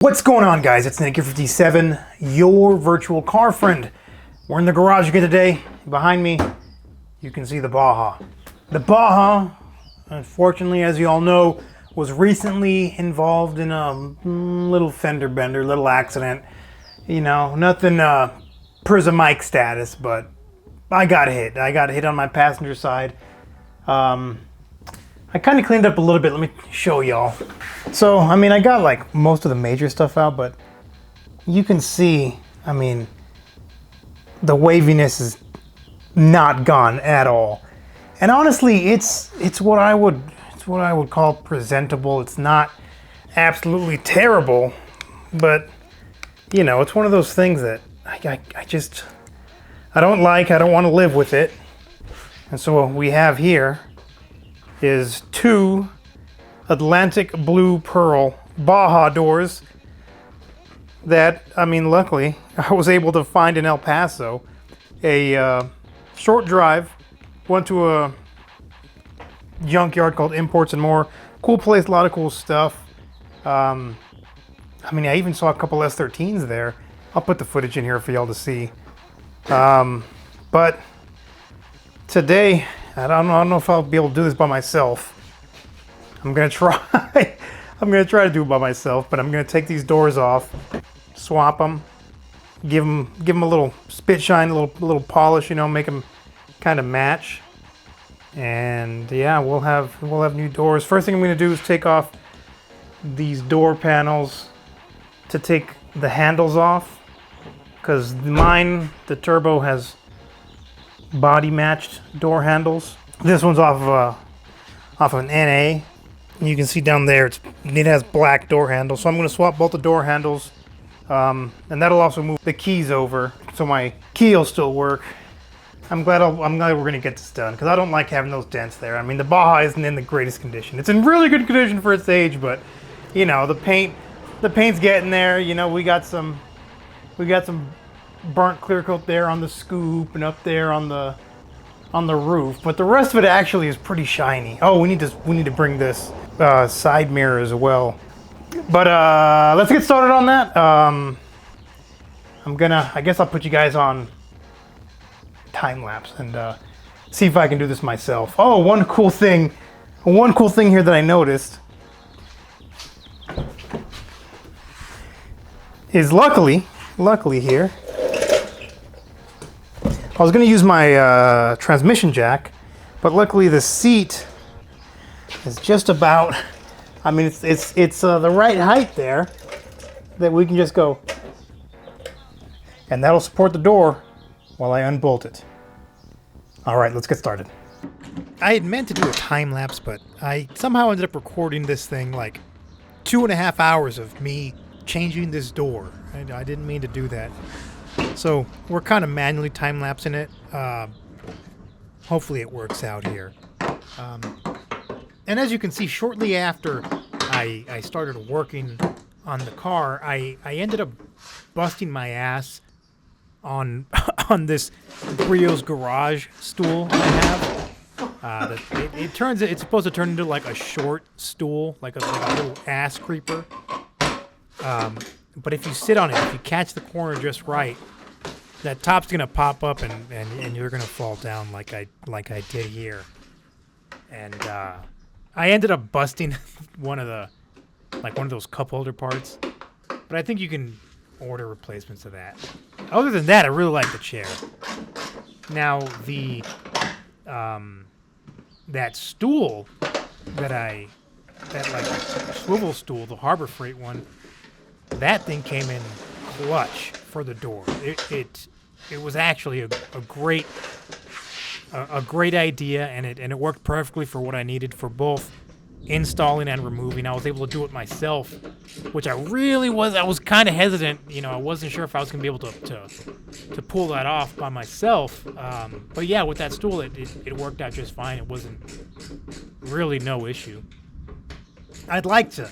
What's going on, guys? It's Nick57, your virtual car friend. We're in the garage again today. Behind me, you can see the Baja. The Baja, unfortunately, as you all know, was recently involved in a little fender bender, little accident. You know, nothing Prison Mike status, but I got hit. I got hit on my passenger side. I kind of cleaned up a little bit. Let me show y'all. So, I mean, I got like most of the major stuff out, but you can see, I mean, the waviness is not gone at all. And honestly, it's what I would call presentable. It's not absolutely terrible, but you know, it's one of those things that I don't like. I don't want to live with it. And so what we have here is two Atlantic Blue Pearl Baja doors that, I mean, luckily I was able to find in El Paso. A short drive, went to a junkyard called Imports and More. Cool place, a lot of cool stuff. I mean, I even saw a couple S13s there. I'll put the footage in here for y'all to see. But today, I don't know if I'll be able to do this by myself. I'm gonna try. I'm gonna try to do it by myself, but I'm gonna take these doors off, swap them, give them a little spit shine, a little polish, you know, make them kind of match. And yeah, we'll have new doors. First thing I'm gonna do is take off these door panels to take the handles off, because mine, the turbo, has body matched door handles. This one's off of an NA. And you can see down there it has black door handles. So I'm going to swap both the door handles, and that'll also move the keys over so my key will still work. I'm glad we're going to get this done, because I don't like having those dents there. I mean, the Baja isn't in the greatest condition. It's in really good condition for its age, but you know, the paint's getting there. You know, we got some burnt clear coat there on the scoop and up there on the roof, but the rest of it actually is pretty shiny. Oh, we need to bring this side mirror as well. But let's get started on that. I guess I'll put you guys on time lapse and see if I can do this myself. Oh, one cool thing here that I noticed is luckily here, I was going to use my transmission jack, but luckily the seat is just about, I mean, it's the right height there that we can just go, and that'll support the door while I unbolt it. All right, let's get started. I had meant to do a time lapse, but I somehow ended up recording this thing like 2.5 hours of me changing this door. I didn't mean to do that. So we're kind of manually time-lapsing it. Hopefully it works out here. And as you can see, shortly after I started working on the car, I ended up busting my ass on on this Brio's garage stool I have. It's supposed to turn into like a short stool, like a little ass creeper. But if you sit on it, if you catch the corner just right, that top's gonna pop up and you're gonna fall down like I did here. And I ended up busting one of those cup holder parts. But I think you can order replacements of that. Other than that, I really like the chair. Now that stool that swivel stool, the Harbor Freight one, that thing came in clutch for the door. It was actually a great idea, and it worked perfectly for what I needed for both installing and removing. I was able to do it myself, which I was kind of hesitant. You know, I wasn't sure if I was gonna be able to pull that off by myself. But yeah, with that stool, it worked out just fine. It wasn't really no issue. I'd like to,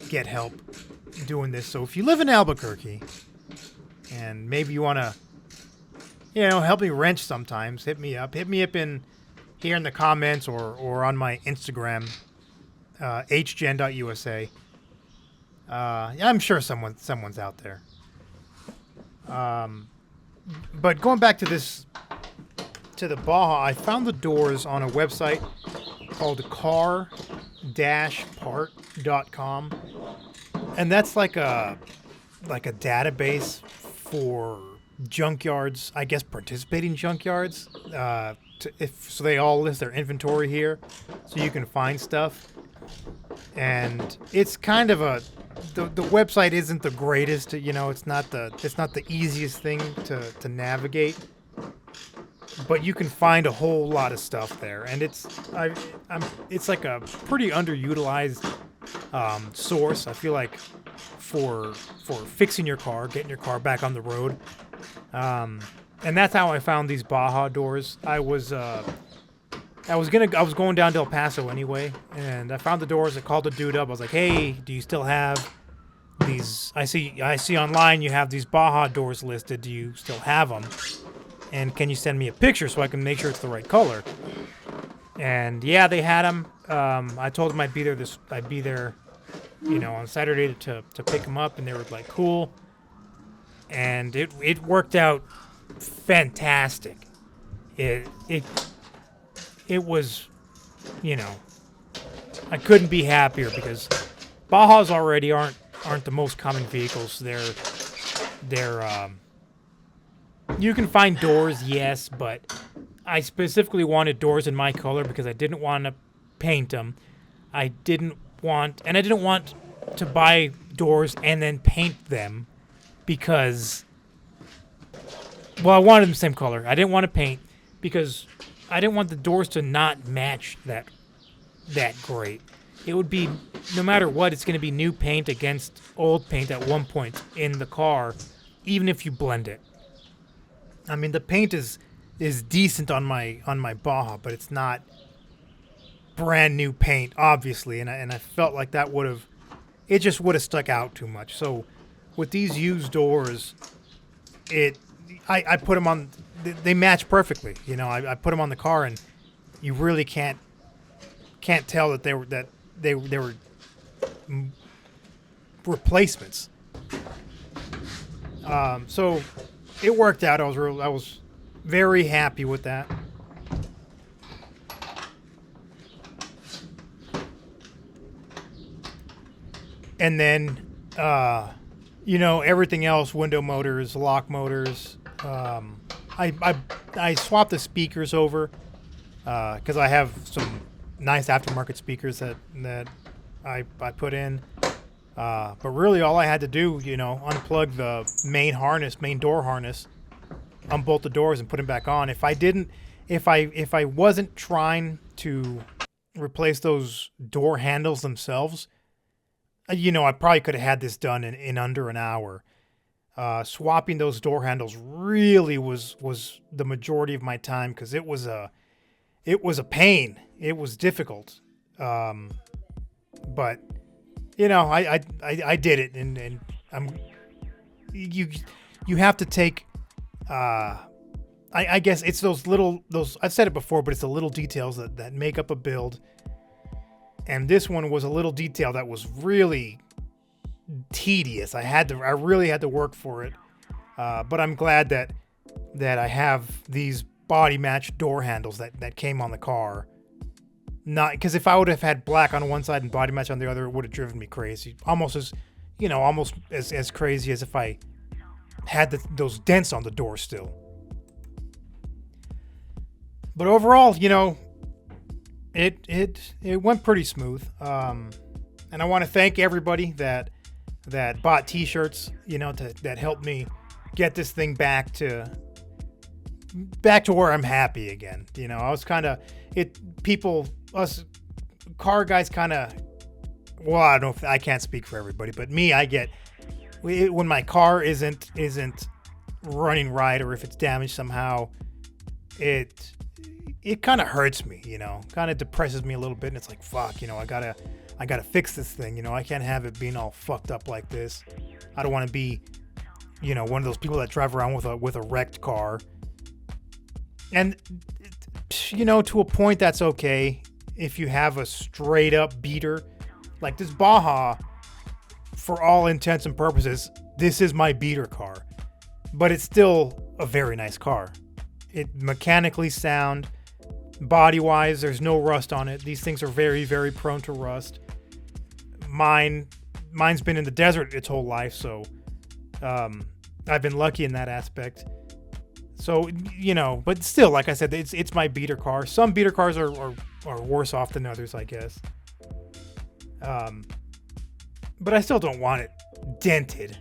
get help doing this. So if you live in Albuquerque and maybe you want to, help me wrench sometimes, hit me up in here in the comments or on my Instagram, hgen.usa. Yeah, I'm sure someone's out there. But going back to the Baja, I found the doors on a website called car-part.com, and that's like a database for junkyards, I guess participating junkyards. So they all list their inventory here, so you can find stuff. And it's kind of the website isn't the greatest. It's not the easiest thing to navigate. But you can find a whole lot of stuff there, and it's like a pretty underutilized source. I feel like for fixing your car, getting your car back on the road, and that's how I found these Baja doors. I was going down to El Paso anyway, and I found the doors. I called the dude up. I was like, "Hey, do you still have these? I see online you have these Baja doors listed. Do you still have them? And can you send me a picture so I can make sure it's the right color?" And yeah, they had them. I told them I'd be there, on Saturday to pick them up, and they were like, "Cool." And it worked out fantastic. It was, I couldn't be happier because Bajas already aren't the most common vehicles. They're you can find doors, yes, but I specifically wanted doors in my color because I didn't want to paint them. I didn't want to buy doors and then paint them because, well, I wanted them the same color. I didn't want to paint because I didn't want the doors to not match that great. It would be, no matter what, it's going to be new paint against old paint at one point in the car, even if you blend it. I mean, the paint is decent on my Baja, but it's not brand new paint, obviously, and I felt like it just would have stuck out too much. So with these used doors, I put them on. They match perfectly. I put them on the car, and you really can't tell that they were replacements. So it worked out. I was very happy with that. And then, everything else, window motors, lock motors. I swapped the speakers over because I have some nice aftermarket speakers that I put in. But really, all I had to do, unplug the main door harness, unbolt the doors, and put them back on. If I wasn't trying to replace those door handles themselves, I probably could have had this done in under an hour. Swapping those door handles really was the majority of my time because it was a pain. It was difficult. But I did it, and you have to take. I guess it's those I've said it before, but it's the little details that make up a build. And this one was a little detail that was really tedious. I really had to work for it. But I'm glad that I have these body match door handles that came on the car. Not because if I would have had black on one side and body match on the other, it would have driven me crazy. Almost as crazy as if I had those dents on the door still. But overall, it went pretty smooth. And I want to thank everybody that bought T-shirts, that helped me get this thing back to where I'm happy again. I was us car guys kind of, well, I don't know, I can't speak for everybody, but me, I get when my car isn't running right, or if it's damaged somehow, it kind of hurts me, kind of depresses me a little bit, and it's like, fuck, I gotta fix this thing, I can't have it being all fucked up like this. I don't want to be, one of those people that drive around with a wrecked car. And, to a point, that's okay if you have a straight up beater. Like this Baja, for all intents and purposes, this is my beater car. But it's still a very nice car. It mechanically sound, body-wise, there's no rust on it. These things are very, very prone to rust. Mine's been in the desert its whole life, so I've been lucky in that aspect. So, but still, like I said, it's my beater car. Some beater cars are worse off than others, I guess. But I still don't want it dented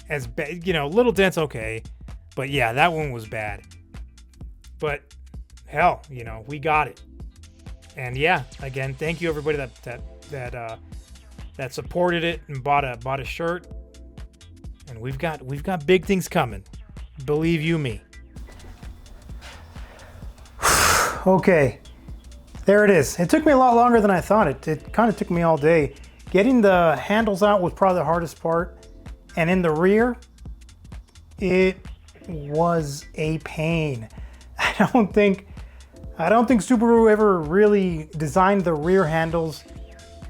as bad. Little dents, okay. But yeah, that one was bad. But hell, we got it. And yeah, again, thank you everybody that supported it and bought a shirt. And we've got big things coming. Believe you me. Okay, there it is. It took me a lot longer than I thought. It kind of took me all day. Getting the handles out was probably the hardest part. And in the rear, it was a pain. I don't think Subaru ever really designed the rear handles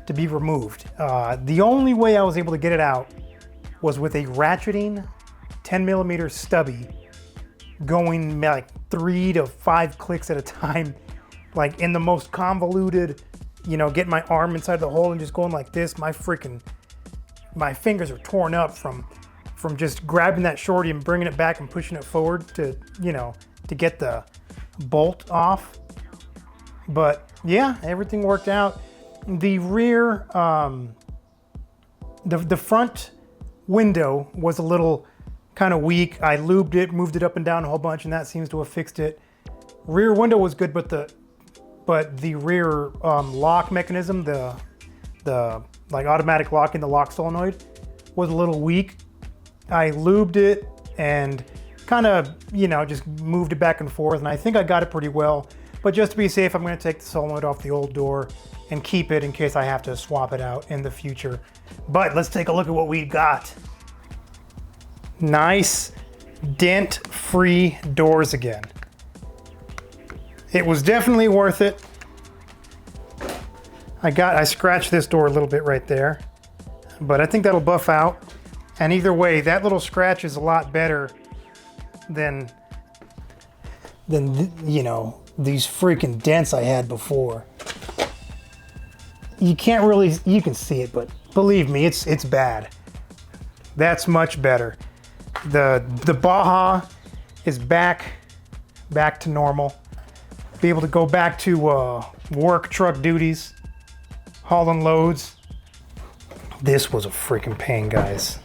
to be removed. The only way I was able to get it out was with a ratcheting 10mm stubby going like 3 to 5 clicks at a time, like in the most convoluted, getting my arm inside the hole and just going like this. My fingers are torn up from just grabbing that shorty and bringing it back and pushing it forward to get the bolt off. But yeah, everything worked out. The rear, the front window was a little kind of weak. I lubed it, moved it up and down a whole bunch, and that seems to have fixed it. Rear window was good, but the rear lock mechanism, the like automatic locking, the lock solenoid, was a little weak. I lubed it and kind of, just moved it back and forth, and I think I got it pretty well. But just to be safe, I'm going to take the solenoid off the old door and keep it in case I have to swap it out in the future. But let's take a look at what we got. Nice dent-free doors again. It was definitely worth it. I scratched this door a little bit right there, but I think that'll buff out. And either way, that little scratch is a lot better than these freaking dents I had before. You can see it, but believe me, it's bad. That's much better. The Baja is back to normal. Be able to go back to work truck duties, hauling loads. This was a freaking pain, guys.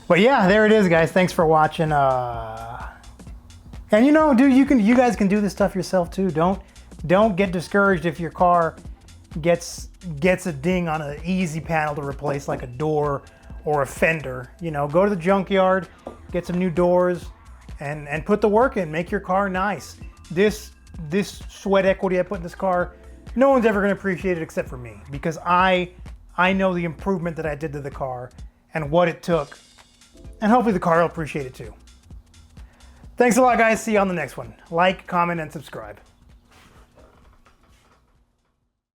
But yeah, there it is, guys. Thanks for watching. And dude, you guys can do this stuff yourself too. Don't get discouraged if your car gets a ding on an easy panel to replace, like a door or a fender. Go to the junkyard, get some new doors, and put the work in. Make your car nice. This sweat equity I put in this car, no one's ever going to appreciate it except for me, because I know the improvement that I did to the car and what it took. And hopefully the car will appreciate it too. Thanks a lot, guys. See you on the next one. Like, comment, and subscribe.